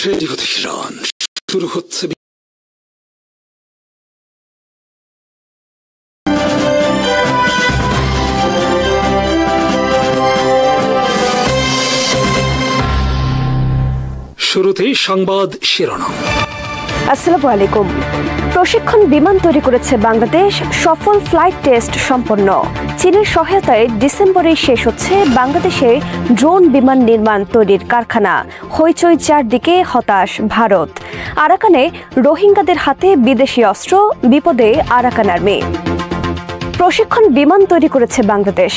Radio Tehran শুরু হচ্ছে শুরুতেই সংবাদ শিরোনাম। আসসালামু আলাইকুম। প্রশিক্ষণ বিমান তৈরি করেছে বাংলাদেশ, সফল ফ্লাইট টেস্ট সম্পন্ন। চীনের সহায়তায় ডিসেম্বরে শেষ হচ্ছে বাংলাদেশে ড্রোন বিমান নির্মাণ তৈরির কারখানা। হইচই চারদিকে, হতাশ ভারত। আরাকানে রোহিঙ্গাদের হাতে বিদেশি অস্ত্র, বিপদে আরাকান আর্মি। প্রশিক্ষণ বিমান তৈরি করেছে বাংলাদেশ।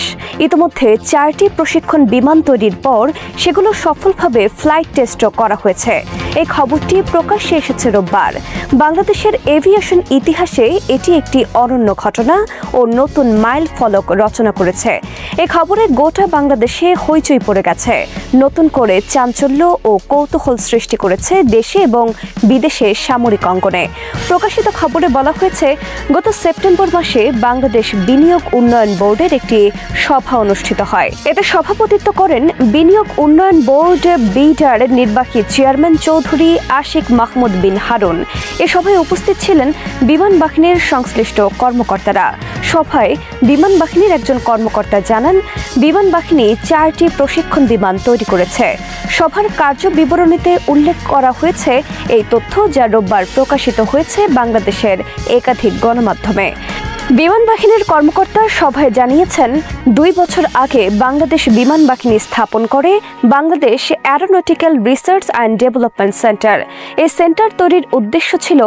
ইতিমধ্যে 4টি প্রশিক্ষণ বিমান তৈরির পর সেগুলো সফলভাবে ফ্লাইট টেস্টও করা হয়েছে। এই খবরটি প্রকাশ্যে এসেছে রোববার। বাংলাদেশের এভিয়েশন ইতিহাসে এটি একটি অনন্য ঘটনা ও নতুন মাইল ফলক রচনা করেছে। এই খবরে গোটা বাংলাদেশে হইচই পড়ে গেছে। নতুন করে চাঞ্চল্য ও কৌতূহল সৃষ্টি করেছে দেশে এবং বিদেশে সামরিক অঙ্গনে। প্রকাশিত খবরে বলা হয়েছে, গত সেপ্টেম্বর মাসে বাংলাদেশ বিনিয়োগ উন্নয়ন বোর্ডের একটি সভা অনুষ্ঠিত হয়। এতে সভাপতিত্ব করেন বিনিয়োগ উন্নয়ন বোর্ড বিডার নির্বাহী চেয়ারম্যান চৌধুরী আশিক মাহমুদ বিন হারুন। এ সভায় উপস্থিত ছিলেন বিমান বাহিনীর সংশ্লিষ্ট কর্মকর্তারা। সভায় বিমান বাহিনীর একজন কর্মকর্তা জানান, বিমান বাহিনী 4টি প্রশিক্ষণ বিমান তৈরি করেছে। সভার কার্য বিবরণীতে উল্লেখ করা হয়েছে এই তথ্য, যা রোববার প্রকাশিত হয়েছে বাংলাদেশের একাধিক গণমাধ্যমে। বিমান বাহিনীর কর্মকর্তা সভায় জানিয়েছেন, 2 বছর আগে বাংলাদেশ বিমান বাহিনী স্থাপন করে Bangladesh aeronautical research and development centre. এই সেন্টার তৈরির উদ্দেশ্য ছিল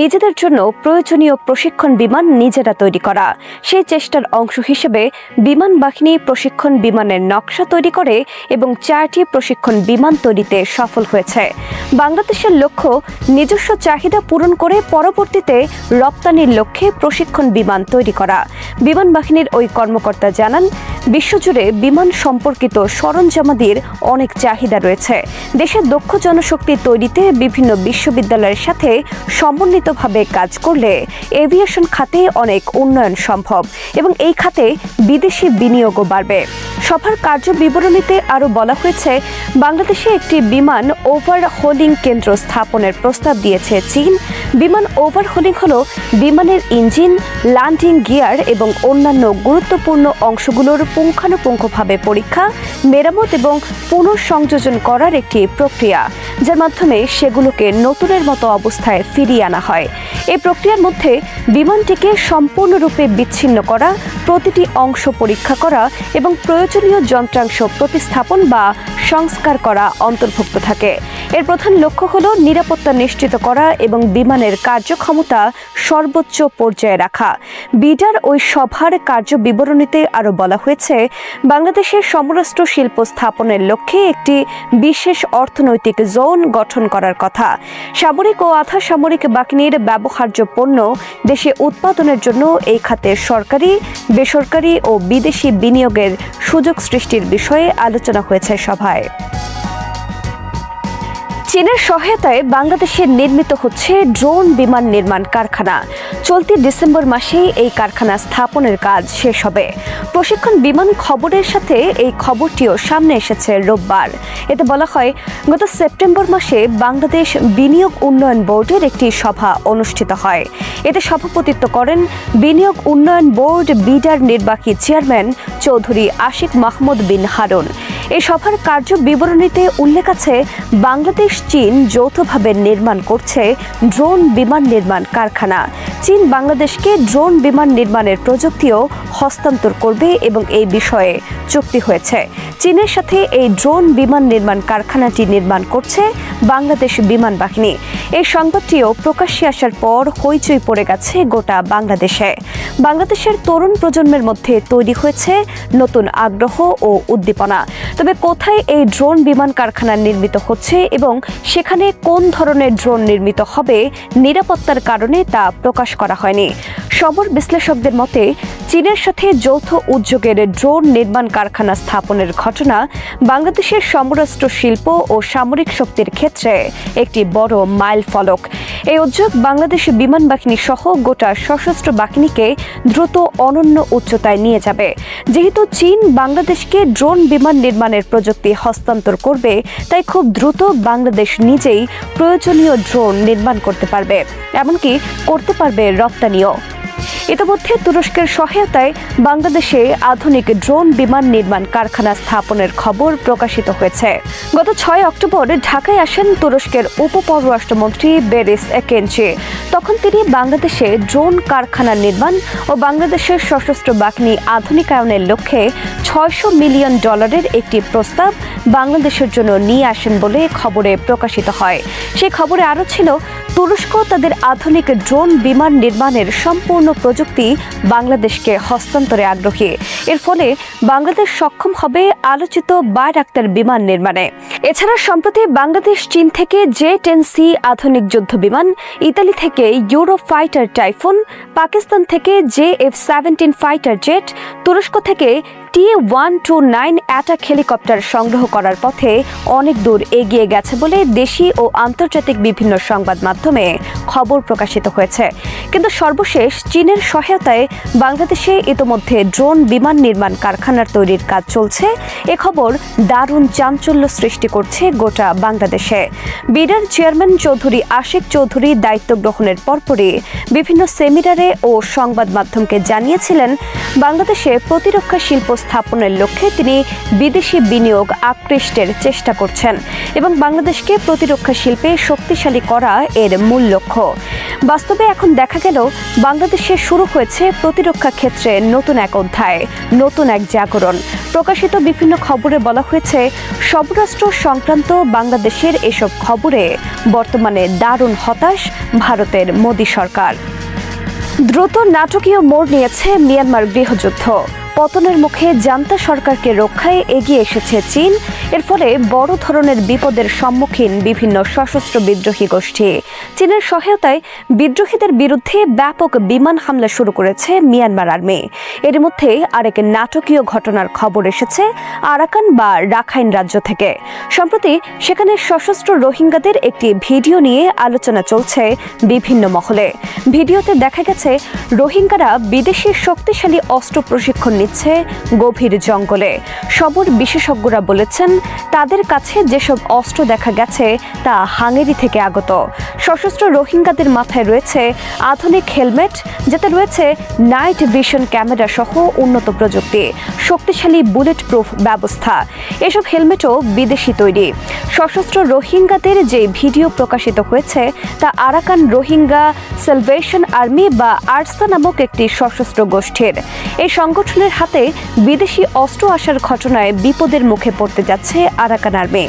নিজেদের জন্য প্রয়োজনীয় প্রশিক্ষণ বিমান নিজেরা তৈরি করা। সেই চেষ্টার অংশ হিসেবে বিমান বাহিনী প্রশিক্ষণ বিমানের নকশা তৈরি করে এবং 4টি প্রশিক্ষণ বিমান তৈরিতে সফল হয়েছে। বাংলাদেশের লক্ষ্য নিজস্ব চাহিদা পূরণ করে পরবর্তীতে রপ্তানির লক্ষ্যে প্রশিক্ষণ বিমান তৈরি করা। বিমান বাহিনীর ওই কর্মকর্তা জানান, বিশ্বজুড়ে বিমান সম্পর্কিত সরঞ্জামাদির অনেক চাহিদা রয়েছে। দেশের দক্ষ জনশক্তি তৈরিতে বিভিন্ন বিশ্ববিদ্যালয়ের সাথে সমন্বিতভাবে কাজ করলে এভিয়েশন খাতে অনেক উন্নয়ন সম্ভব এবং এই খাতে বিদেশি বিনিয়োগও বাড়বে। সভার কার্য বিবরণীতে আরও বলা হয়েছে, বাংলাদেশে একটি বিমান ওভারহোলিং কেন্দ্র স্থাপনের প্রস্তাব দিয়েছে চীন। বিমান ওভারহোলিং হল বিমানের ইঞ্জিন, ল্যান্ডিং গিয়ার এবং অন্যান্য গুরুত্বপূর্ণ অংশগুলোর পুঙ্খানুপুঙ্খভাবে পরীক্ষা, মেরামত এবং পুনঃসংযোজন করার একটি প্রক্রিয়া, যার মাধ্যমে সেগুলোকে নতুনের মতো অবস্থায় ফিরিয়ে আনা হয়। এই প্রক্রিয়ার মধ্যে বিমানটিকে সম্পূর্ণরূপে বিচ্ছিন্ন করা, প্রতিটি অংশ পরীক্ষা করা এবং প্রয়োজনীয় যন্ত্রাংশ প্রতিস্থাপন বা সংস্কার করা অন্তর্ভুক্ত থাকে। এর প্রধান লক্ষ্য হল নিরাপত্তা নিশ্চিত করা এবং বিমানের কার্যক্ষমতা সর্বোচ্চ পর্যায়ে রাখা। বিডার ওই সভার কার্য বিবরণীতে আরও বলা হয়েছে, বাংলাদেশের সমরাস্ত্র শিল্প স্থাপনের লক্ষ্যে একটি বিশেষ অর্থনৈতিক জোন গঠন করার কথা। সামরিক ও আধা সামরিক বাহিনীর ব্যবহার্য পণ্য দেশে উৎপাদনের জন্য এই খাতে সরকারি, বেসরকারি ও বিদেশি বিনিয়োগের সুযোগ সৃষ্টির বিষয়ে আলোচনা হয়েছে সভায়। চীনের সহায়তায় বাংলাদেশে নির্মিত হচ্ছে ড্রোন বিমান নির্মাণ কারখানা। চলতি ডিসেম্বর মাসেই এই কারখানা স্থাপনের কাজ শেষ হবে। প্রশিক্ষণ বিমান খবরের সাথে এই খবরটিও সামনে এসেছে রোববার। এতে বলা হয়, গত সেপ্টেম্বর মাসে বাংলাদেশ বিনিয়োগ উন্নয়ন বোর্ডের একটি সভা অনুষ্ঠিত হয়। এতে সভাপতিত্ব করেন বিনিয়োগ উন্নয়ন বোর্ড বিডার নির্বাহী চেয়ারম্যান চৌধুরী আশিক মাহমুদ বিন হারুন। এই সভার কার্য বিবরণীতে উল্লেখ আছে, বাংলাদেশ চীন যৌথভাবে নির্মাণ করছে ড্রোন বিমান নির্মাণ কারখানা। চীন বাংলাদেশকে ড্রোন বিমান নির্মাণের প্রযুক্তিও হস্তান্তর করবে এবং এই বিষয়ে চুক্তি হয়েছে। চীনের সাথে এই ড্রোন বিমান নির্মাণ কারখানাটি নির্মাণ করছে বাংলাদেশ বিমান বাহিনী। এই সংবাদটিও প্রকাশ্যে আসার পর হইচই পড়ে গেছে গোটা বাংলাদেশে। বাংলাদেশের তরুণ প্রজন্মের মধ্যে তৈরি হয়েছে নতুন আগ্রহ ও উদ্দীপনা। তবে কোথায় এই ড্রোন বিমান কারখানা নির্মিত হচ্ছে এবং সেখানে কোন ধরনের ড্রোন নির্মিত হবে, নিরাপত্তার কারণে তা প্রকাশ করা হয়নি। সমর বিশ্লেষকদের মতে, চীনের সাথে যৌথ উদ্যোগের ড্রোন নির্মাণ কারখানা স্থাপনের ঘটনা বাংলাদেশের সমরাস্ত্র শিল্প ও সামরিক শক্তির ক্ষেত্রে একটি বড় মাইল ফলক। এই উদ্যোগ বাংলাদেশ বিমান বাহিনী সহ গোটা সশস্ত্র বাহিনীকে দ্রুত অনন্য উচ্চতায় নিয়ে যাবে। যেহেতু চীন বাংলাদেশকে ড্রোন বিমান নির্মাণ নির্মাণের প্রযুক্তি হস্তান্তর করবে, তাই খুব দ্রুত বাংলাদেশ নিজেই প্রয়োজনীয় ড্রোন নির্মাণ করতে পারবে, এমনকি করতে পারবে রপ্তানিও। ইতিমধ্যে তুরস্কের সহায়তায় বাংলাদেশে আধুনিক ড্রোন বিমান নির্মাণ কারখানা স্থাপনের খবর প্রকাশিত হয়েছে। গত 6 অক্টোবর ঢাকায় আসেন তুরস্কের উপপররাষ্ট্রমন্ত্রী বেরিস একেঞ্চি। তখন তিনি বাংলাদেশে ড্রোন কারখানা নির্মাণ ও বাংলাদেশের সশস্ত্র বাহিনী আধুনিকায়নের লক্ষ্যে $600 মিলিয়ন একটি প্রস্তাব বাংলাদেশের জন্য নিয়ে আসেন বলে খবরে প্রকাশিত হয়। সেই খবরে আরও ছিল, তুরস্ক তাদের আধুনিক ড্রোন বিমান নির্মাণের সম্পূর্ণ প্রযুক্তি বাংলাদেশকে হস্তান্তরে আগ্রহী। এর ফলে বাংলাদেশ সক্ষম হবে আলোচিত বায়রাক্তার বিমান নির্মাণে। এছাড়া সম্প্রতি বাংলাদেশ চীন থেকে J-10C আধুনিক যুদ্ধ বিমান, ইতালি থেকে ইউরো ফাইটার টাইফুন, পাকিস্তান থেকে JF-17 ফাইটার জেট, তুরস্ক থেকে T-129 অ্যাটাক হেলিকপ্টার সংগ্রহ করার পথে অনেক দূর এগিয়ে গেছে বলে দেশি ও আন্তর্জাতিক বিভিন্ন সংবাদ মাধ্যমে খবর প্রকাশিত হয়েছে। কিন্তু সর্বশেষ চীনের সহায়তায় বাংলাদেশে ইতোমধ্যে ড্রোন বিমান নির্মাণ কারখানার তৈরির কাজ চলছে। এ খবর দারুণ চাঞ্চল্য সৃষ্টি করছে গোটা বাংলাদেশে। বিডার চেয়ারম্যান চৌধুরী আশিক চৌধুরী দায়িত্ব গ্রহণের পরপরই বিভিন্ন সেমিনারে ও সংবাদ মাধ্যমকে জানিয়েছিলেন, বাংলাদেশে প্রতিরক্ষা শিল্প স্থাপনের লক্ষ্যে তিনি বিদেশি বিনিয়োগ আকৃষ্টের চেষ্টা করছেন এবং বাংলাদেশকে প্রতিরক্ষা শিল্পে শক্তিশালী করা এর মূল লক্ষ্য। বাস্তবে এখন দেখা গেল বাংলাদেশে শুরু হয়েছে প্রতিরক্ষা ক্ষেত্রে নতুন এক অধ্যায়, নতুন এক জাগরণ। প্রকাশিত বিভিন্ন খবরে বলা হয়েছে, স্বরাষ্ট্র সংক্রান্ত বাংলাদেশের এসব খবরে বর্তমানে দারুণ হতাশ ভারতের মোদী সরকার। দ্রুত নাটকীয় মোড় নিয়েছে মিয়ানমার গৃহযুদ্ধ। পতনের মুখে জান্তা সরকারকে রক্ষায় এগিয়ে এসেছে চীন। এর ফলে বড় ধরনের বিপদের সম্মুখীন বিভিন্ন সশস্ত্র বিদ্রোহী গোষ্ঠী। চীনের সহায়তায় বিদ্রোহীদের বিরুদ্ধে ব্যাপক বিমান হামলা শুরু করেছে মিয়ানমার আর্মি। এর মধ্যে আরেক নাটকীয় ঘটনার খবর এসেছে আরাকান বা রাখাইন রাজ্য থেকে। সম্প্রতি সেখানে সশস্ত্র রোহিঙ্গাদের একটি ভিডিও নিয়ে আলোচনা চলছে বিভিন্ন মহলে। ভিডিওতে দেখা গেছে রোহিঙ্গারা বিদেশি শক্তিশালী অস্ত্র প্রশিক্ষণ নিচ্ছে গভীর জঙ্গলে। সবর বিশেষজ্ঞরা বলেছেন, তাদের কাছে যেসব অস্ত্র দেখা গেছে তা হাঙ্গেরি থেকে আগত। সশস্ত্র রোহিঙ্গাদের মাথায় রয়েছে আধুনিক হেলমেট, যাতে রয়েছে নাইট ভিশন ক্যামেরা সহ উন্নত প্রযুক্তি, শক্তিশালী বুলেট প্রুফ ব্যবস্থা। এসব হেলমেটও বিদেশি তৈরি। সশস্ত্র রোহিঙ্গাদের যে ভিডিও প্রকাশিত হয়েছে তা আরাকান রোহিঙ্গা সালভেশন আর্মি বা আরসা নামক একটি সশস্ত্র গোষ্ঠীর। এই সংগঠনের হাতে বিদেশি অস্ত্র আসার ঘটনায় বিপদের মুখে পড়তে যাচ্ছে আরাকান আর্মি।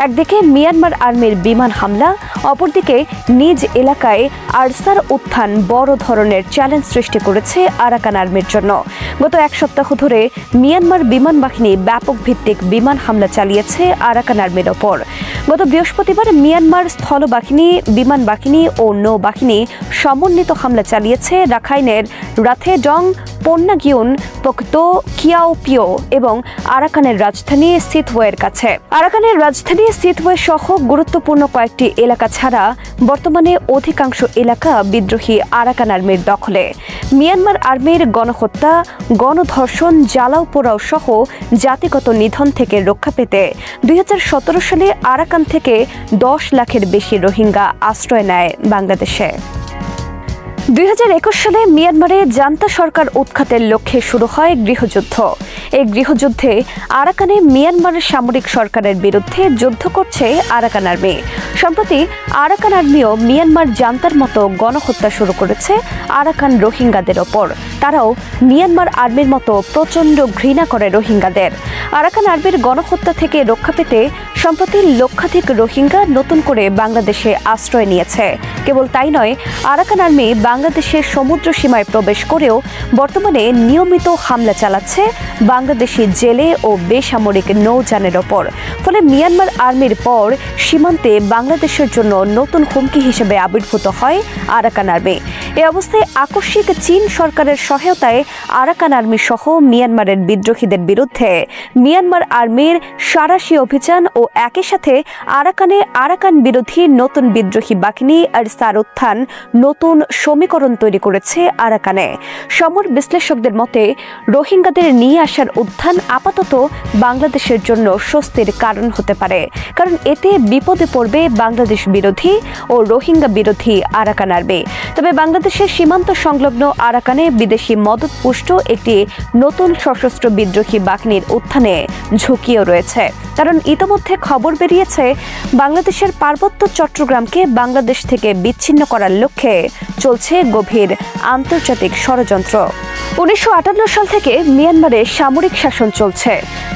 একদিকে মিয়ানমার আর্মির বিমান হামলা, অপরদিকে নিজ এলাকায় আরসার উত্থান বড় ধরনের চ্যালেঞ্জ সৃষ্টি করেছে আরাকান আর্মির জন্য। গত এক সপ্তাহ ধরে মিয়ানমার বিমান বাহিনী ব্যাপক ভিত্তিক বিমান হামলা চালিয়েছে আরাকান আর্মির ওপর। গত বৃহস্পতিবার মিয়ানমার স্থলবাহিনী, বিমান বাহিনী ও নৌবাহিনী সমন্বিত হামলা চালিয়েছে রাখাইনের রাথেডং, পন্নাগিউন, পোক্তো, কিয়াওপিও এবং আরাকানের রাজধানী সিথওয়ের কাছে। আরাকানের রাজধানী সিথওয়ে সহ গুরুত্বপূর্ণ কয়েকটি এলাকা ছাড়া বর্তমানে অধিকাংশ এলাকা বিদ্রোহী আরাকান আর্মির দখলে। মিয়ানমার আর্মির গণহত্যা, গণধর্ষণ, জ্বালাও পোড়াও সহ জাতিগত নিধন থেকে রক্ষা পেতে 2017 সালে আরাকান থেকে 10 লাখের বেশি রোহিঙ্গা আশ্রয় নেয় বাংলাদেশে। 2021 সালে মিয়ানমারে জান্তা সরকার উৎখাতের লক্ষ্যে শুরু হয় গৃহযুদ্ধ। এই গৃহযুদ্ধে আরাকানে মিয়ানমারের সামরিক সরকারের বিরুদ্ধে যুদ্ধ করছে আরাকান আর্মি। সম্প্রতি আরাকান আর্মিও মিয়ানমার জান্তার মতো গণহত্যা শুরু করেছে আরাকান রোহিঙ্গাদের ওপর। তারাও মিয়ানমার আর্মির মতো প্রচণ্ড ঘৃণা করে রোহিঙ্গাদের। আরাকান আর্মির গণহত্যা থেকে রক্ষা পেতে সম্প্রতি লক্ষাধিক রোহিঙ্গা নতুন করে বাংলাদেশে আশ্রয় নিয়েছে। কেবল তাই নয়, আরাকান আর্মি বাংলাদেশের সমুদ্র সীমায় প্রবেশ করেও বর্তমানে নিয়মিত হামলা চালাচ্ছে বাংলাদেশি জেলে ও বেসামরিক নৌযানের ওপর। ফলে মিয়ানমার আর্মির পর সীমান্তে বাংলাদেশের জন্য নতুন হুমকি হিসেবে আবির্ভূত হয় আরাকান আর্মি। এ অবস্থায় আকস্মিক চীন সরকারের সহায়তায় আরাকান আর্মি সহ মিয়ানমারের বিদ্রোহীদের বিরুদ্ধে মিয়ানমার আর্মির সাঁড়াশি অভিযান ও একই সাথে আরাকান বিরোধী নতুন বিদ্রোহী বাহিনী আরসার উত্থান নতুন সমীকরণ তৈরি করেছে আরাকানে। সমর বিশ্লেষকদের মতে রোহিঙ্গাদের নিয়ে আসার উত্থান আপাতত বাংলাদেশের জন্য স্বস্তির কারণ হতে পারে, কারণ এতে বিপদে পড়বে বাংলাদেশ বিরোধী ও রোহিঙ্গা বিরোধী আরাকান আর্মি। তবে বাংলাদেশের সীমান্ত সংলগ্ন আরাকানে বিদেশি মদতপুষ্ট একটি নতুন সশস্ত্র বিদ্রোহী বাহিনীর উত্থানে ঝুঁকিও রয়েছে, কারণ ইতোমধ্যে খবর বেরিয়েছে বাংলাদেশের পার্বত্য চট্টগ্রামকে বাংলাদেশ থেকে বিচ্ছিন্ন করার লক্ষ্যে চলছে গভীর আন্তর্জাতিক ষড়যন্ত্র। 1958 সাল থেকে মিয়ানমারে সামরিক শাসন চলছে।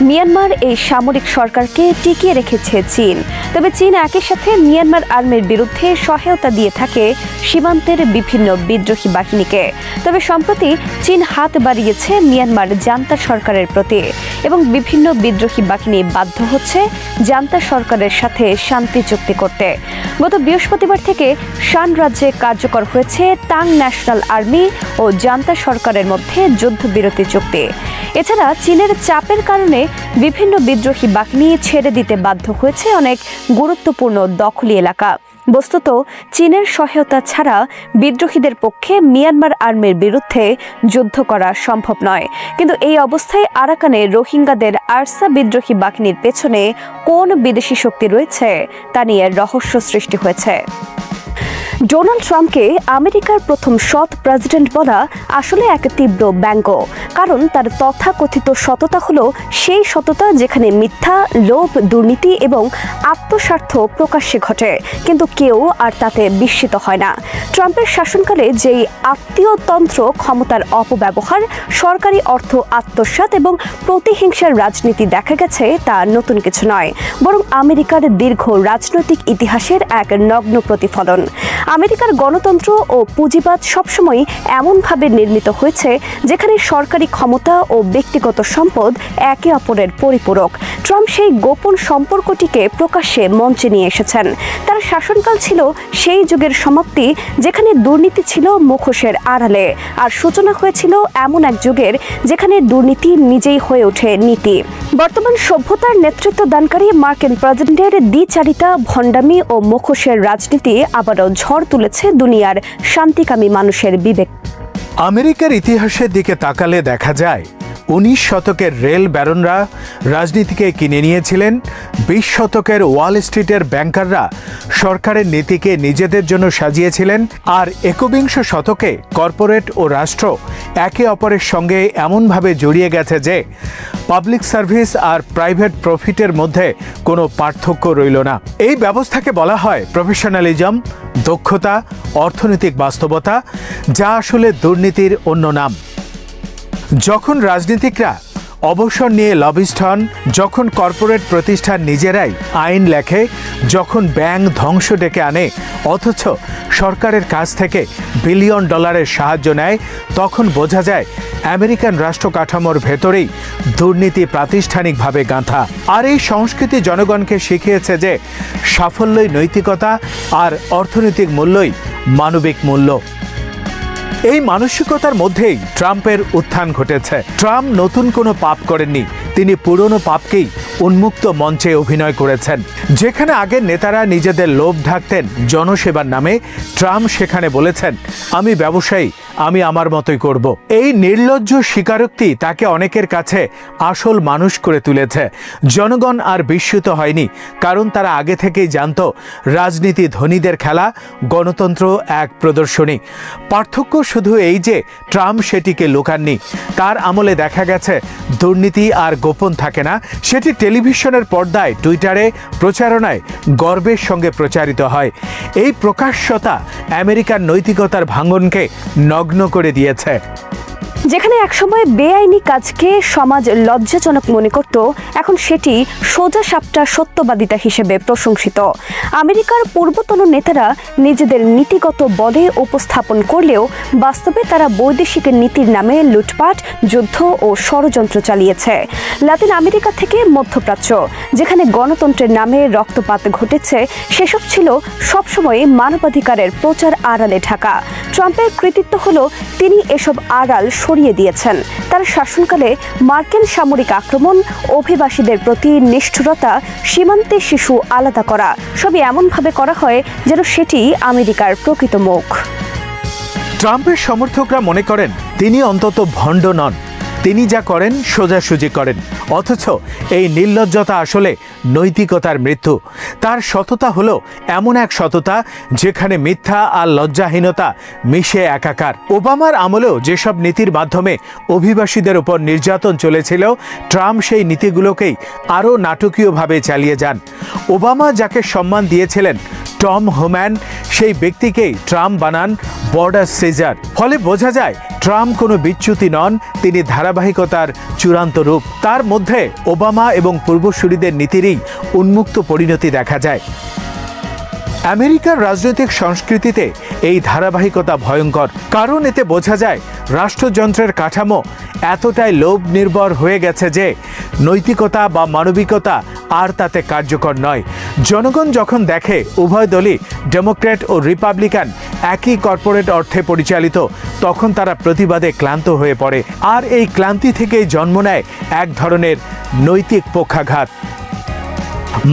মিয়ানমার এই সামরিক সরকারকে টিকিয়ে রেখেছে চীন। তবে চীন একই সাথে মিয়ানমার আর্মির বিরুদ্ধে সহায়তা দিয়ে থাকে সীমান্তের বিভিন্ন বিদ্রোহী বাহিনীকে। তবে সম্প্রতি চীন হাত বাড়িয়েছে মিয়ানমার জান্তা সরকারের প্রতি এবং বিভিন্ন বিদ্রোহী বাহিনী বাধ্য হচ্ছে জান্তা সরকারের সাথে শান্তি চুক্তি করতে। গত বৃহস্পতিবার থেকে শান রাজ্যে কার্যকর হয়েছে তাং ন্যাশনাল আর্মি ও জান্তা সরকারের মধ্যে যুদ্ধবিরতি চুক্তি। এছাড়া চীনের চাপের কারণে বিভিন্ন বিদ্রোহী বাহিনী ছেড়ে দিতে বাধ্য হয়েছে অনেক গুরুত্বপূর্ণ দখলি এলাকা। বস্তুত চীনের সহায়তা ছাড়া বিদ্রোহীদের পক্ষে মিয়ানমার আর্মির বিরুদ্ধে যুদ্ধ করা সম্ভব নয়। কিন্তু এই অবস্থায় আরাকানে রোহিঙ্গাদের আরসা বিদ্রোহী বাহিনীর পেছনে কোন বিদেশি শক্তি রয়েছে তা নিয়ে রহস্য সৃষ্টি হয়েছে। ডোনাল্ড ট্রাম্পকে আমেরিকার প্রথম সৎ প্রেসিডেন্ট বলা আসলে এক তীব্র ব্যঙ্গ, কারণ তার তথাকথিত সততা হলো সেই সততা যেখানে মিথ্যা, লোভ, দুর্নীতি এবং আত্মস্বার্থ প্রকাশ্যে ঘটে, কিন্তু কেউ আর তাতে বিস্মিত হয় না। ট্রাম্পের শাসনকালে যেই আত্মীয়তন্ত্র, ক্ষমতার অপব্যবহার, সরকারি অর্থ আত্মসাৎ এবং প্রতিহিংসার রাজনীতি দেখা গেছে তা নতুন কিছু নয়, বরং আমেরিকার দীর্ঘ রাজনৈতিক ইতিহাসের এক নগ্ন প্রতিফলন। আমেরিকার গণতন্ত্র ও পুঁজিবাদ সবসময় এমনভাবে নির্মিত হয়েছে যেখানে সরকারি ক্ষমতা ও ব্যক্তিগত সম্পদ একে অপরের পরিপূরক। ট্রাম্প সেই গোপন সম্পর্কটিকে প্রকাশ্যে মঞ্চে নিয়ে এসেছেন। তার শাসনকাল ছিল সেই যুগের সমাপ্তি যেখানে দুর্নীতি ছিল মুখোশের আড়ালে, আর সূচনা হয়েছিল এমন এক যুগের যেখানে দুর্নীতি নিজেই হয়ে ওঠে নীতি। বর্তমান সভ্যতার নেতৃত্ব দানকারী মার্কিন প্রেসিডেন্টের দ্বিচারিতা, ভণ্ডামি ও মুখোশের রাজনীতি আবারও ঝড় তুলেছে দুনিয়ার শান্তিকামী মানুষের বিবেক। আমেরিকার ইতিহাসের দিকে তাকালে দেখা যায় 19 শতকের রেল ব্যারনরা রাজনীতিকে কিনে নিয়েছিলেন, 20 শতকের ওয়াল স্ট্রিটের ব্যাংকাররা সরকারের নীতিকে নিজেদের জন্য সাজিয়েছিলেন, আর 21 শতকে কর্পোরেট ও রাষ্ট্র একে অপরের সঙ্গে এমনভাবে জড়িয়ে গেছে যে পাবলিক সার্ভিস আর প্রাইভেট প্রফিটের মধ্যে কোনো পার্থক্য রইল না। এই ব্যবস্থাকে বলা হয় প্রফেশনালিজম, দক্ষতা, অর্থনৈতিক বাস্তবতা, যা আসলে দুর্নীতির অন্য নাম। যখন রাজনীতিকরা অবসর নিয়ে লবিস্ট হন, যখন কর্পোরেট প্রতিষ্ঠান নিজেরাই আইন লেখে, যখন ব্যাংক ধ্বংস ডেকে আনে অথচ সরকারের কাছ থেকে বিলিয়ন ডলারের সাহায্য নেয়, তখন বোঝা যায় আমেরিকান রাষ্ট্র কাঠামোর ভেতরেই দুর্নীতি প্রাতিষ্ঠানিকভাবে গাঁথা। আর এই সংস্কৃতি জনগণকে শিখিয়েছে যে সাফল্যই নৈতিকতা আর অর্থনৈতিক মূল্যই মানবিক মূল্য। এই মানসিকতার মধ্যেই ট্রাম্পের উত্থান ঘটেছে। ট্রাম্প নতুন কোনো পাপ করেননি, তিনি পুরনো পাপকেই উন্মুক্ত মঞ্চে অভিনয় করেছেন। যেখানে আগের নেতারা নিজেদের লোভ ঢাকতেন জনসেবার নামে, ট্রাম্প সেখানে বলেছেন, আমি ব্যবসায়ী, আমি আমার মতোই করব। এই নির্লজ্জ স্বীকারোক্তি তাকে অনেকের কাছে আসল মানুষ করে তুলেছে। জনগণ আর বিস্মিত হয়নি, কারণ তারা আগে থেকেই জানত রাজনীতি ধনীদের খেলা, গণতন্ত্র এক প্রদর্শনী। পার্থক্য শুধু এই যে ট্রাম্প সেটিকে লুকাননি। তার আমলে দেখা গেছে দুর্নীতি আর গোপন থাকে না, সেটি টেলিভিশনের পর্দায়, টুইটারে, প্রচারণায় গর্বের সঙ্গে প্রচারিত হয়। এই প্রকাশ্যতা আমেরিকার নৈতিকতার ভাঙনকে নগ্ন করে দিয়েছে। যেখানে একসময় বেআইনি কাজকে সমাজ লজ্জাজনক মনে করত, এখন সেটি সোজা সাপটা সত্যবাদিতা হিসেবে প্রশংসিত। আমেরিকার পূর্বতন নেতারা নিজেদের নীতিগত বলে উপস্থাপন করলেও বাস্তবে তারা বৈদেশিক নীতির নামে লুটপাট, যুদ্ধ ও ষড়যন্ত্র চালিয়েছে। লাতিন আমেরিকা থেকে মধ্যপ্রাচ্য, যেখানে গণতন্ত্রের নামে রক্তপাত ঘটেছে, সেসব ছিল সবসময় মানবাধিকারের প্রচার আড়ালে ঢাকা। ট্রাম্পের কৃতিত্ব হলো তিনি এসব আড়াল সরিয়ে দিয়েছেন। তার শাসনকালে মার্কিন সামরিক আক্রমণ, অভিবাসীদের প্রতি নিষ্ঠুরতা, সীমান্তে শিশু আলাদা করা সবই এমনভাবে করা হয় যেন সেটি আমেরিকার প্রকৃত মুখ। ট্রাম্পের সমর্থকরা মনে করেন তিনি অন্তত ভণ্ড নন, তিনি যা করেন সোজাসুজি করেন। অথচ এই নির্লজ্জতা আসলে নৈতিকতার মৃত্যু। তার সততা হলো এমন এক সততা যেখানে মিথ্যা আর লজ্জাহীনতা মিশে একাকার। ওবামার আমলেও যেসব নীতির মাধ্যমে অভিবাসীদের উপর নির্যাতন চলেছিল, ট্রাম্প সেই নীতিগুলোকেই আরও নাটকীয়ভাবে চালিয়ে যান। ওবামা যাকে সম্মান দিয়েছিলেন টম হোম্যান, সেই ব্যক্তিকেই ট্রাম্প বানান বর্ডার সিজার। ফলে বোঝা যায় ট্রাম্প কোনো বিচ্যুতি নন, তিনি ধারাবাহিকতার চূড়ান্ত রূপ। তার মধ্যে ওবামা এবং পূর্বসূরিদের নীতিরই উন্মুক্ত পরিণতি দেখা যায়। আমেরিকার রাজনৈতিক সংস্কৃতিতে এই ধারাবাহিকতা ভয়ঙ্কর, কারণ এতে বোঝা যায় রাষ্ট্রযন্ত্রের কাঠামো এতটাই লোভ নির্ভর হয়ে গেছে যে নৈতিকতা বা মানবিকতা আর তাতে কার্যকর নয়। জনগণ যখন দেখে উভয় দলই ডেমোক্র্যাট ও রিপাবলিকান একই কর্পোরেট অর্থে পরিচালিত, তখন তারা প্রতিবাদে ক্লান্ত হয়ে পড়ে। আর এই ক্লান্তি থেকেই জন্ম নেয় এক ধরনের নৈতিক পক্ষাঘাত।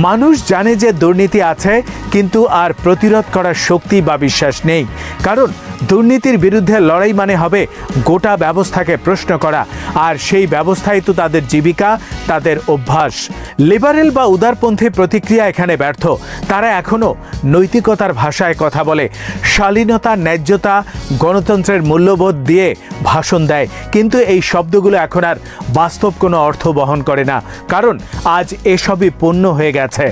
মানুষ জানে যে দুর্নীতি আছে, কিন্তু আর প্রতিরোধ করার শক্তি বা বিশ্বাস নেই। কারণ দুর্নীতির বিরুদ্ধে লড়াই মানে হবে গোটা ব্যবস্থাকে প্রশ্ন করা, আর সেই ব্যবস্থাই তো তাদের জীবিকা, তাদের অভ্যাস। লিবারেল বা উদারপন্থী প্রতিক্রিয়া এখানে ব্যর্থ। তারা এখনও নৈতিকতার ভাষায় কথা বলে, শালীনতা, ন্যায্যতা, গণতন্ত্রের মূল্যবোধ দিয়ে ভাষণ দেয়, কিন্তু এই শব্দগুলো এখন আর বাস্তব কোনো অর্থ বহন করে না, কারণ আজ এসবই পণ্য হয়ে গেছে।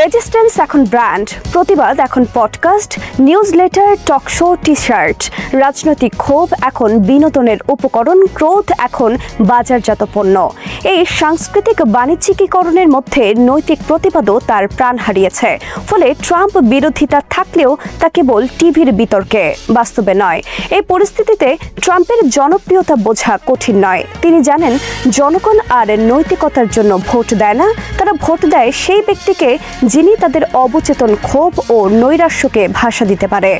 রেজিস্ট্যান্স এখন ব্র্যান্ড, প্রতিবাদ এখন podcast, news letter, talk show, T shirt. রাজনৈতিক ক্ষোভ এখন বিনোদনের উপকরণ, ক্রোধ এখন বাজারজাত পণ্য। এই সাংস্কৃতিক বাণিজ্যিকীকরণের মধ্যে নৈতিক প্রতিবাদও তার প্রাণ হারিয়েছে। ফলে ট্রাম্প বিরোধিতা থাকলেও তা কেবল টিভির বিতর্কে, বাস্তবে নয়। এই পরিস্থিতিতে ট্রাম্পের জনপ্রিয়তা বোঝা কঠিন নয়। তিনি জানেন জনগণ আর নৈতিকতার জন্য ভোট দেয় না, তারা ভোট দেয় সেই ব্যক্তিকে যিনি তাদের অবচেতন ক্ষোভ ও নৈরাশ্যকে ভাষা দিতে পারে।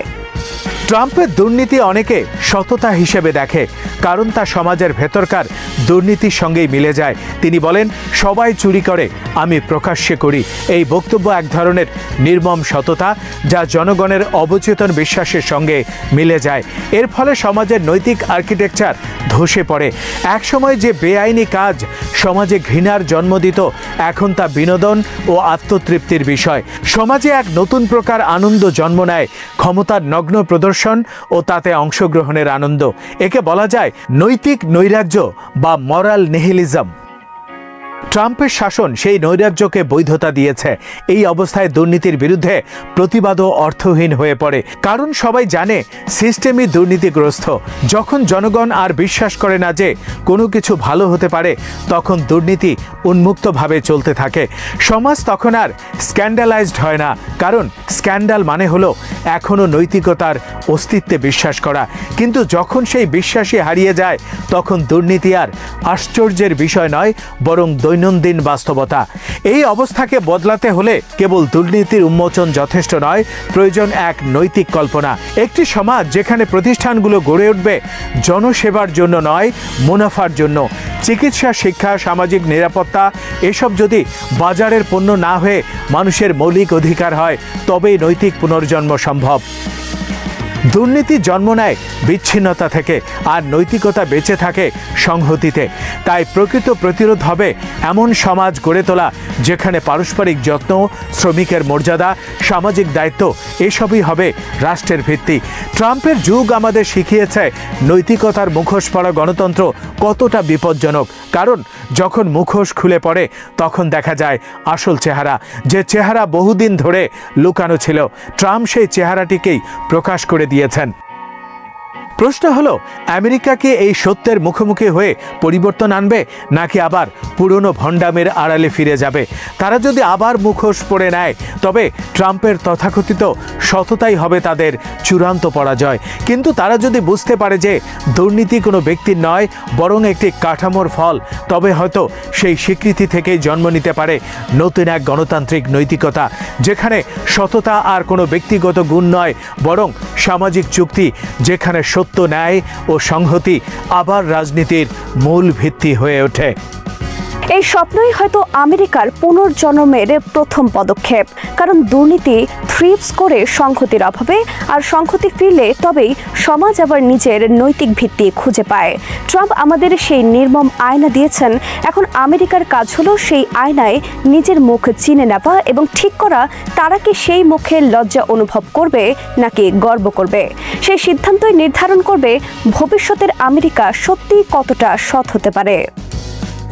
ট্রাম্পের দুর্নীতি অনেকে সততা হিসেবে দেখে, কারণ তা সমাজের ভেতরকার দুর্নীতির সঙ্গেই মিলে যায়। তিনি বলেন, সবাই চুরি করে, আমি প্রকাশ্যে করি। এই বক্তব্য এক ধরনের নির্মম সততা, যা জনগণের অবচেতন বিশ্বাসের সঙ্গে মিলে যায়। এর ফলে সমাজের নৈতিক আর্কিটেকচার ধসে পড়ে। একসময় যে বেআইনি কাজ সমাজে ঘৃণার জন্ম দিত, এখন তা বিনোদন ও আত্মতৃপ্তির বিষয়। সমাজে এক নতুন প্রকার আনন্দ জন্ম নেয়, ক্ষমতার নগ্ন প্রদর্শন ও তাতে অংশগ্রহণের আনন্দ। একে বলা যায় নৈতিক নৈরাজ্য বা মরাল নিহিলিজম। ট্রাম্পের শাসন সেই নৈরাজ্যকে বৈধতা দিয়েছে। এই অবস্থায় দুর্নীতির বিরুদ্ধে প্রতিবাদও অর্থহীন হয়ে পড়ে, কারণ সবাই জানে সিস্টেমই দুর্নীতিগ্রস্ত। যখন জনগণ আর বিশ্বাস করে না যে কোনো কিছু ভালো হতে পারে, তখন দুর্নীতি উন্মুক্তভাবে চলতে থাকে। সমাজ তখন আর স্ক্যান্ডালাইজড হয় না, কারণ স্ক্যান্ডাল মানে হলো এখনও নৈতিকতার অস্তিত্বে বিশ্বাস করা। কিন্তু যখন সেই বিশ্বাসই হারিয়ে যায়, তখন দুর্নীতি আর আশ্চর্যের বিষয় নয়, বরং দৈনন্দিন বাস্তবতা। এই অবস্থাকে বদলাতে হলে কেবল দুর্নীতির উন্মোচন যথেষ্ট নয়, প্রয়োজন এক নৈতিক কল্পনা। একটি সমাজ যেখানে প্রতিষ্ঠানগুলো গড়ে উঠবে জনসেবার জন্য নয়, মুনাফার জন্য। চিকিৎসা, শিক্ষা, সামাজিক নিরাপত্তা এসব যদি বাজারের পণ্য না হয়ে মানুষের মৌলিক অধিকার হয়, তবেই নৈতিক পুনর্জন্ম সম্ভব। দুর্নীতি জন্ম নেয় বিচ্ছিন্নতা থেকে, আর নৈতিকতা বেঁচে থাকে সংহতিতে। তাই প্রকৃত প্রতিরোধ হবে এমন সমাজ গড়ে তোলা যেখানে পারস্পরিক যত্ন, শ্রমিকের মর্যাদা, সামাজিক দায়িত্ব এসবই হবে রাষ্ট্রের ভিত্তি। ট্রাম্পের যুগ আমাদের শিখিয়েছে নৈতিকতার মুখোশ পরা গণতন্ত্র কতটা বিপজ্জনক, কারণ যখন মুখোশ খুলে পড়ে তখন দেখা যায় আসল চেহারা, যে চেহারা বহুদিন ধরে লুকানো ছিল। ট্রাম্প সেই চেহারাটিকেই প্রকাশ করে দিয়েছেন। প্রশ্ন হলো, আমেরিকা কি এই সত্যের মুখোমুখি হয়ে পরিবর্তন আনবে, নাকি আবার পুরনো ভণ্ডামের আড়ালে ফিরে যাবে? তারা যদি আবার মুখোশ পরে নেয়, তবে ট্রাম্পের তথাকথিত সততাই হবে তাদের চূড়ান্ত পরাজয়। কিন্তু তারা যদি বুঝতে পারে যে দুর্নীতি কোনো ব্যক্তির নয়, বরং একটি কাঠামোর ফল, তবে হয়তো সেই স্বীকৃতি থেকেই জন্ম নিতে পারে নতুন এক গণতান্ত্রিক নৈতিকতা, যেখানে সততা আর কোনো ব্যক্তিগত গুণ নয়, বরং সামাজিক চুক্তি, যেখানে সত্য সত্য, ন্যায় ও সংহতি আবার রাজনীতির মূল ভিত্তি হয়ে ওঠে। এই স্বপ্নই হয়তো আমেরিকার পুনর্জন্মের প্রথম পদক্ষেপ, কারণ দুর্নীতি থ্রিপস করে সংহতির অভাবে, আর সংহতি ফিরলে তবেই সমাজ আবার নিজের নৈতিক ভিত্তি খুঁজে পায়। ট্রাম্প আমাদের সেই নির্মম আয়না দিয়েছেন, এখন আমেরিকার কাজ হলো সেই আয়নায় নিজের মুখ চিনে নেওয়া এবং ঠিক করা তারা কি সেই মুখে লজ্জা অনুভব করবে নাকি গর্ব করবে। সেই সিদ্ধান্তই নির্ধারণ করবে ভবিষ্যতের আমেরিকা সত্যি কতটা সৎ হতে পারে।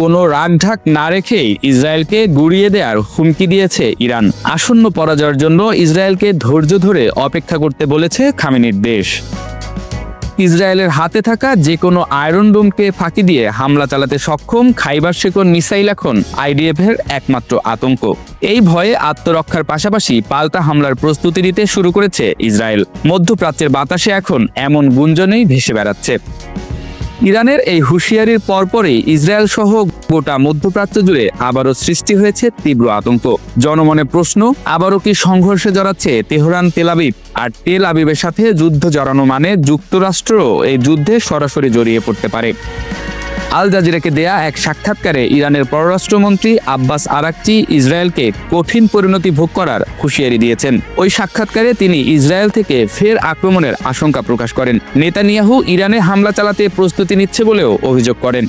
কোনো রাগঢাক না রেখেই ইসরায়েলকে গুড়িয়ে দেওয়ার হুমকি দিয়েছে ইরান। আসন্ন পরাজয়ের জন্য ইসরায়েলকে ধৈর্য ধরে অপেক্ষা করতে বলেছে খামেনির দেশ। ইসরায়েলের হাতে থাকা যে কোনো আয়রন ডোমকে ফাঁকি দিয়ে হামলা চালাতে সক্ষম খাইবার শেকন মিসাইল এখন আইডিএফের একমাত্র আতঙ্ক। এই ভয়ে আত্মরক্ষার পাশাপাশি পাল্টা হামলার প্রস্তুতি নিতে শুরু করেছে ইসরায়েল। মধ্যপ্রাচ্যের বাতাসে এখন এমন গুঞ্জনেই ভেসে বেড়াচ্ছে। ইরানের এই হুঁশিয়ারির পরপরই ইসরায়েল সহ গোটা মধ্যপ্রাচ্য জুড়ে আবারও সৃষ্টি হয়েছে তীব্র আতঙ্ক। জনমনে প্রশ্ন, আবারও কি সংঘর্ষে জড়াচ্ছে তেহরান তেল আবিব? আর তেল আবিবের সাথে যুদ্ধ জড়ানো মানে যুক্তরাষ্ট্র এই যুদ্ধে সরাসরি জড়িয়ে পড়তে পারে। আল জাজিরাকে দেয়া এক সাক্ষাৎকারে ইরানের পররাষ্ট্রমন্ত্রী আব্বাস আরাকচি ইসরায়েলকে কঠিন পরিণতি ভোগ করার হুঁশিয়ারি দিয়েছেন। ওই সাক্ষাৎকারে তিনি ইসরায়েল থেকে ফের আক্রমণের আশঙ্কা প্রকাশ করেন। নেতানিয়াহু ইরানে হামলা চালাতে প্রস্তুতি নিচ্ছে বলেও অভিযোগ করেন।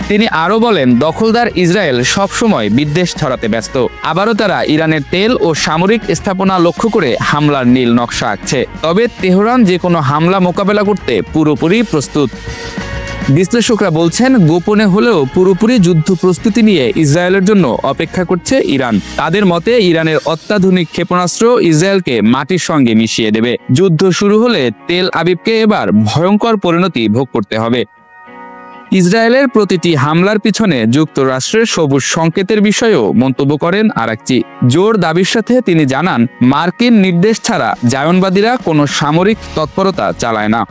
তিনি আরও বলেন, দখলদার ইসরায়েল সবসময় বিদ্বেষ ছড়াতে ব্যস্ত। আবারও তারা ইরানের তেল ও সামরিক স্থাপনা লক্ষ্য করে হামলার নীল নকশা আঁকছে। তবে তেহরান যে কোনো হামলা মোকাবেলা করতে পুরোপুরি প্রস্তুত। বিশ্লেষকরা বলছেন, গোপনে হলেও পুরোপুরি যুদ্ধ প্রস্তুতি নিয়ে ইসরায়েলের জন্য অপেক্ষা করছে ইরান। তাদের মতে ইরানের অত্যাধুনিক ক্ষেপণাস্ত্র ইসরায়েলকে মাটির সঙ্গে মিশিয়ে দেবে। যুদ্ধ শুরু হলে তেল আবিবকে এবার ভয়ঙ্কর পরিণতি ভোগ করতে হবে। ইসরায়েলের প্রতিটি হামলার পিছনে যুক্তরাষ্ট্রের সবুজ সংকেতের বিষয়েও মন্তব্য করেন আরাকচি। জোর দাবির সাথে তিনি জানান, মার্কিন নির্দেশ ছাড়া জায়নবাদীরা কোনো সামরিক তৎপরতা চালায় না।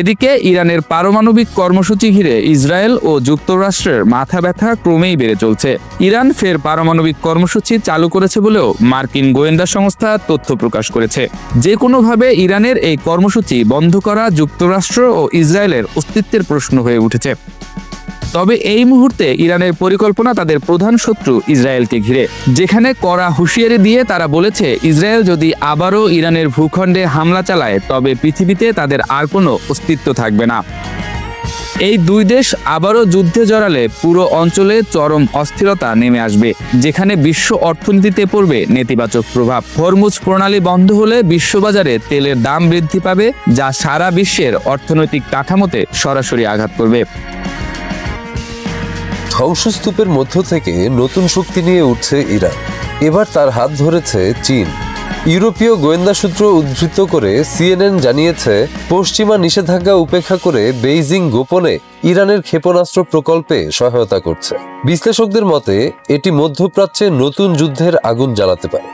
এদিকে ইরানের পারমাণবিক কর্মসূচি ঘিরে ইসরায়েল ও যুক্তরাষ্ট্রের মাথা ব্যথা ক্রমেই বেড়ে চলছে। ইরান ফের পারমাণবিক কর্মসূচি চালু করেছে বলেও মার্কিন গোয়েন্দা সংস্থা তথ্য প্রকাশ করেছে। যে কোনোভাবে ইরানের এই কর্মসূচি বন্ধ করা যুক্তরাষ্ট্র ও ইসরায়েলের অস্তিত্বের প্রশ্ন হয়ে উঠেছে। তবে এই মুহূর্তে ইরানের পরিকল্পনা তাদের প্রধান শত্রু ইসরায়েলকে ঘিরে, যেখানে কড়া হুঁশিয়ারি দিয়ে তারা বলেছে, ইসরায়েল যদি আবারও ইরানের ভূখণ্ডে হামলা চালায় তবে পৃথিবীতে তাদের আর কোনো অস্তিত্ব থাকবে না। এই দুই দেশ আবারও যুদ্ধে জড়ালে পুরো অঞ্চলে চরম অস্থিরতা নেমে আসবে, যেখানে বিশ্ব অর্থনীতিতে পড়বে নেতিবাচক প্রভাব। হরমুজ প্রণালী বন্ধ হলে বিশ্ববাজারে তেলের দাম বৃদ্ধি পাবে, যা সারা বিশ্বের অর্থনৈতিক কাঠামোতে সরাসরি আঘাত করবে। ধ্বংসস্তূপের মধ্য থেকে নতুন শক্তি নিয়ে উঠছে ইরান। এবার তার হাত ধরেছে চীন। ইউরোপীয় গোয়েন্দা সূত্র উদ্ধৃত করে সিএনএন জানিয়েছে, পশ্চিমা নিষেধাজ্ঞা উপেক্ষা করে বেইজিং গোপনে ইরানের ক্ষেপণাস্ত্র প্রকল্পে সহায়তা করছে। বিশ্লেষকদের মতে এটি মধ্যপ্রাচ্যে নতুন যুদ্ধের আগুন জ্বালাতে পারে।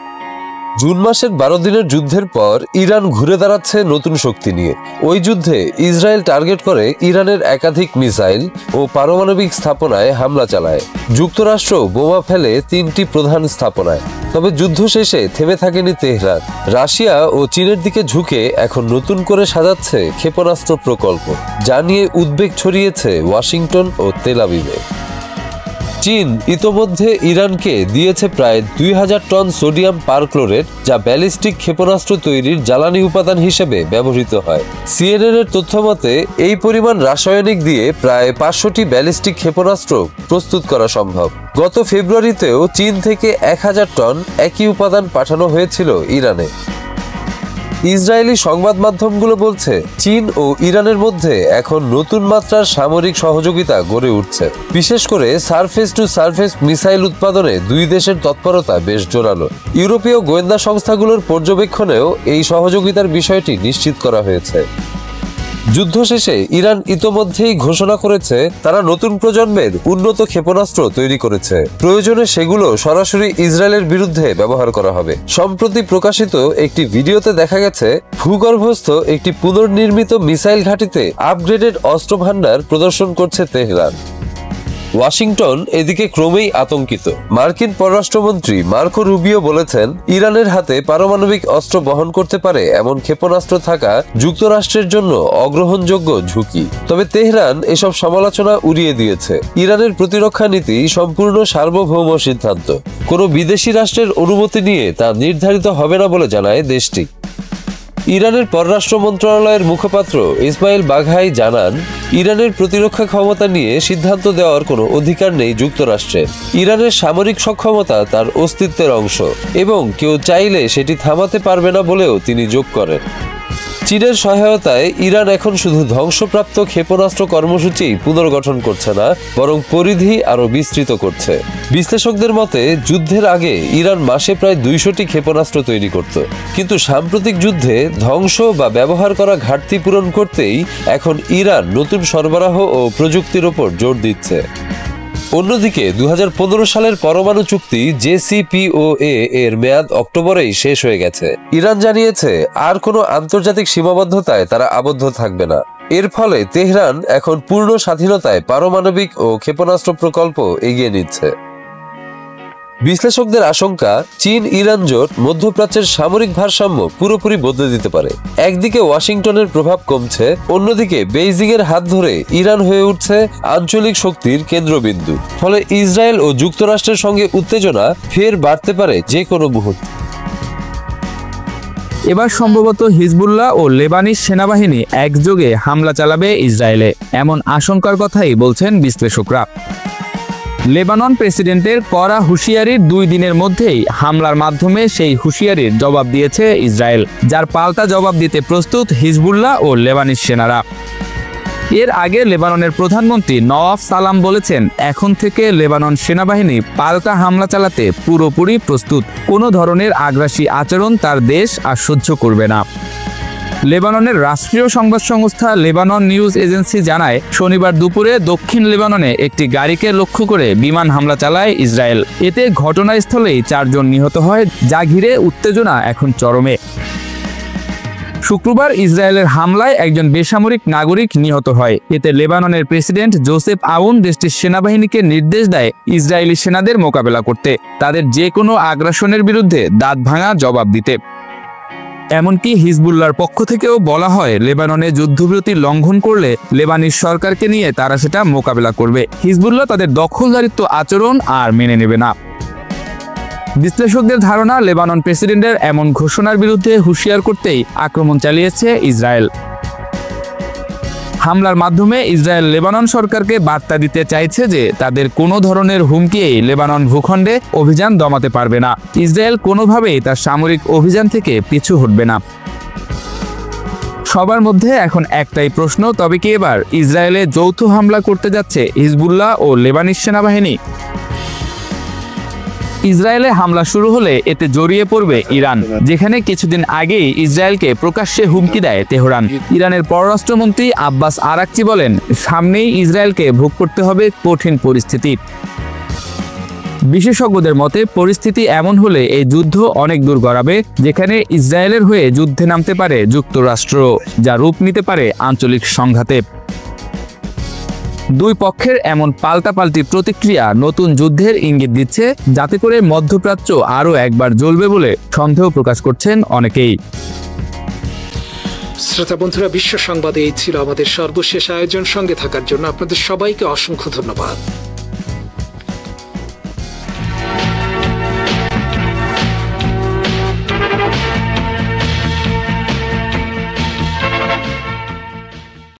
জুন মাসের 12 দিনের যুদ্ধের পর ইরান ঘুরে দাঁড়াচ্ছে নতুন শক্তি নিয়ে। ওই যুদ্ধে ইসরায়েল টার্গেট করে ইরানের একাধিক মিসাইল ও পারমাণবিক স্থাপনায় হামলা চালায়। যুক্তরাষ্ট্র বোমা ফেলে 3টি প্রধান স্থাপনায়। তবে যুদ্ধ শেষে থেমে থাকেনি তেহরান। রাশিয়া ও চীনের দিকে ঝুঁকে এখন নতুন করে সাজাচ্ছে ক্ষেপণাস্ত্র প্রকল্প, যা নিয়ে উদ্বেগ ছড়িয়েছে ওয়াশিংটন ও তেল আবিবে। চীন ইতোমধ্যে ইরানকে দিয়েছে প্রায় 2000 টন সোডিয়াম পারক্লোরেট, যা ব্যালিস্টিক ক্ষেপণাস্ত্র তৈরির জ্বালানি উপাদান হিসেবে ব্যবহৃত হয়। সিএনএনের তথ্য মতে এই পরিমাণ রাসায়নিক দিয়ে প্রায় 500টি ব্যালিস্টিক ক্ষেপণাস্ত্র প্রস্তুত করা সম্ভব। গত ফেব্রুয়ারিতেও চীন থেকে 1000 টন একই উপাদান পাঠানো হয়েছিল ইরানে। ইসরায়েলি সংবাদ মাধ্যমগুলো বলছে, চীন ও ইরানের মধ্যে এখন নতুন মাত্রার সামরিক সহযোগিতা গড়ে উঠছে। বিশেষ করে সারফেস টু সারফেস মিসাইল উৎপাদনে দুই দেশের তৎপরতা বেশ জোরালো। ইউরোপীয় গোয়েন্দা সংস্থাগুলোর পর্যবেক্ষণেও এই সহযোগিতার বিষয়টি নিশ্চিত করা হয়েছে। যুদ্ধ শেষে ইরান ইতোমধ্যেই ঘোষণা করেছে তারা নতুন প্রজন্মের উন্নত ক্ষেপণাস্ত্র তৈরি করেছে। প্রয়োজনে সেগুলো সরাসরি ইসরায়েলের বিরুদ্ধে ব্যবহার করা হবে। সম্প্রতি প্রকাশিত একটি ভিডিওতে দেখা গেছে ভূগর্ভস্থ একটি পুনর্নির্মিত মিসাইল ঘাঁটিতে আপগ্রেডেড অস্ত্র ভান্ডার প্রদর্শন করছে তেহরান। ওয়াশিংটন এদিকে ক্রমেই আতঙ্কিত। মার্কিন পররাষ্ট্রমন্ত্রী মার্কো রুবিও বলেছেন, ইরানের হাতে পারমাণবিক অস্ত্র বহন করতে পারে এমন ক্ষেপণাস্ত্র থাকা যুক্তরাষ্ট্রের জন্য অগ্রহণযোগ্য ঝুঁকি। তবে তেহরান এসব সমালোচনা উড়িয়ে দিয়েছে। ইরানের প্রতিরক্ষা নীতি সম্পূর্ণ সার্বভৌম সিদ্ধান্ত, কোনো বিদেশি রাষ্ট্রের অনুমতি নিয়ে তা নির্ধারিত হবে না বলে জানায় দেশটি। ইরানের পররাষ্ট্র মন্ত্রণালয়ের মুখপাত্র ইসমাইল বাঘাই জানান, ইরানের প্রতিরক্ষা ক্ষমতা নিয়ে সিদ্ধান্ত দেওয়ার কোনো অধিকার নেই যুক্তরাষ্ট্রের। ইরানের সামরিক সক্ষমতা তার অস্তিত্বের অংশ এবং কেউ চাইলে সেটি থামাতে পারবে না বলেও তিনি যোগ করেন। চীনের সহায়তায় ইরান এখন শুধু ধ্বংসপ্রাপ্ত ক্ষেপণাস্ত্র কর্মসূচি পুনর্গঠন করছে না, বরং পরিধি আরও বিস্তৃত করছে। বিশ্লেষকদের মতে, যুদ্ধের আগে ইরান মাসে প্রায় 200টি ক্ষেপণাস্ত্র তৈরি করত, কিন্তু সাম্প্রতিক যুদ্ধে ধ্বংস বা ব্যবহার করা ঘাটতি পূরণ করতেই এখন ইরান নতুন সরবরাহ ও প্রযুক্তির ওপর জোর দিচ্ছে। অন্যদিকে 2015 সালের পরমাণু চুক্তি JCPOA এর মেয়াদ অক্টোবরেই শেষ হয়ে গেছে। ইরান জানিয়েছে আর কোনো আন্তর্জাতিক সীমাবদ্ধতায় তারা আবদ্ধ থাকবে না। এর ফলে তেহরান এখন পূর্ণ স্বাধীনতায় পারমাণবিক ও ক্ষেপণাস্ত্র প্রকল্প এগিয়ে নিচ্ছে। বিশ্লেষকদের আশঙ্কা, চীন ইরান জোট মধ্যপ্রাচ্যের সামরিক ভারসাম্য পুরোপুরি বদলে দিতে পারে। একদিকে ওয়াশিংটনের প্রভাব কমছে, অন্যদিকে বেইজিং এর হাত ধরে ইরান হয়ে উঠছে আঞ্চলিক শক্তির কেন্দ্রবিন্দু। ফলে ইসরায়েল ও যুক্তরাষ্ট্রের সঙ্গে উত্তেজনা ফের বাড়তে পারে যে কোনো মুহূর্তে। এবার সম্ভবত হিজবুল্লাহ ও লেবানিজ সেনাবাহিনী একযোগে হামলা চালাবে ইসরায়েলে, এমন আশঙ্কার কথাই বলছেন বিশ্লেষকরা। লেবানন প্রেসিডেন্টের কড়া হুঁশিয়ারির 2 দিনের মধ্যেই হামলার মাধ্যমে সেই হুঁশিয়ারির জবাব দিয়েছে ইসরায়েল, যার পাল্টা জবাব দিতে প্রস্তুত হিজবুল্লাহ ও লেবানিজ সেনারা। এর আগে লেবাননের প্রধানমন্ত্রী নওয়াফ সালাম বলেছেন, এখন থেকে লেবানন সেনাবাহিনী পাল্টা হামলা চালাতে পুরোপুরি প্রস্তুত। কোনো ধরনের আগ্রাসী আচরণ তার দেশ আর সহ্য করবে না। লেবাননের রাষ্ট্রীয় সংবাদ সংস্থা লেবানন নিউজ এজেন্সি জানায়, শনিবার দুপুরে দক্ষিণ লেবাননে একটি গাড়িকে লক্ষ্য করে বিমান হামলা চালায় ইসরায়েল। এতে ঘটনাস্থলেই 4 জন নিহত হয়, যা ঘিরে উত্তেজনা এখন চরমে। শুক্রবার ইসরায়েলের হামলায় একজন বেসামরিক নাগরিক নিহত হয়। এতে লেবাননের প্রেসিডেন্ট জোসেফ আউন দেশটির সেনাবাহিনীকে নির্দেশ দেয় ইসরায়েলি সেনাদের মোকাবেলা করতে, তাদের যে কোনো আগ্রাসনের বিরুদ্ধে দাঁত ভাঙা জবাব দিতে। এমনকি হিজবুল্লাহর পক্ষ থেকেও বলা হয়, লেবাননে যুদ্ধবিরতি লঙ্ঘন করলে লেবানিজ সরকারকে নিয়ে তারা সেটা মোকাবেলা করবে। হিজবুল্লাহ তাদের দখলদারিত্ব আচরণ আর মেনে নেবে না। বিশ্লেষকদের ধারণা, লেবানন প্রেসিডেন্টের এমন ঘোষণার বিরুদ্ধে হুঁশিয়ার করতেই আক্রমণ চালিয়েছে ইসরায়েল। হামলার মাধ্যমে ইসরায়েল লেবানন সরকারকে বার্তা দিতে চাইছে যে তাদের কোনো ধরনের হুমকিই লেবানন ভূখণ্ডে অভিযান দমাতে পারবে না। ইসরায়েল কোনোভাবেই তার সামরিক অভিযান থেকে পিছু হটবে না। সবার মধ্যে এখন একটাই প্রশ্ন, তবে কি এবার ইসরায়েলে যৌথ হামলা করতে যাচ্ছে হিজবুল্লাহ ও লেবানিজ সেনাবাহিনী? ইসরায়েলে হামলা শুরু হলে এতে জড়িয়ে পড়বে ইরান, যেখানে কিছুদিন আগেই ইসরায়েলকে প্রকাশ্যে হুমকি দেয় তেহরান। ইরানের পররাষ্ট্রমন্ত্রী আব্বাস আরাকচি বলেন, সামনেই ইসরায়েলকে ভোগ করতে হবে কঠিন পরিস্থিতি। বিশেষজ্ঞদের মতে, পরিস্থিতি এমন হলে এই যুদ্ধ অনেক দূর গড়াবে, যেখানে ইসরায়েলের হয়ে যুদ্ধে নামতে পারে যুক্তরাষ্ট্র, যা রূপ নিতে পারে আঞ্চলিক সংঘাতে। 2 পক্ষের এমন পাল্টাপাল্টি প্রতিক্রিয়া নতুন যুদ্ধের ইঙ্গিত দিচ্ছে, যাতে করে মধ্যপ্রাচ্য আরও একবার জ্বলবে বলে সন্দেহ প্রকাশ করছেন অনেকেই। শ্রোতা বন্ধুরা, বিশ্ব সংবাদে এই ছিল আমাদের সর্বশেষ আয়োজন। সঙ্গে থাকার জন্য আপনাদের সবাইকে অসংখ্য ধন্যবাদ।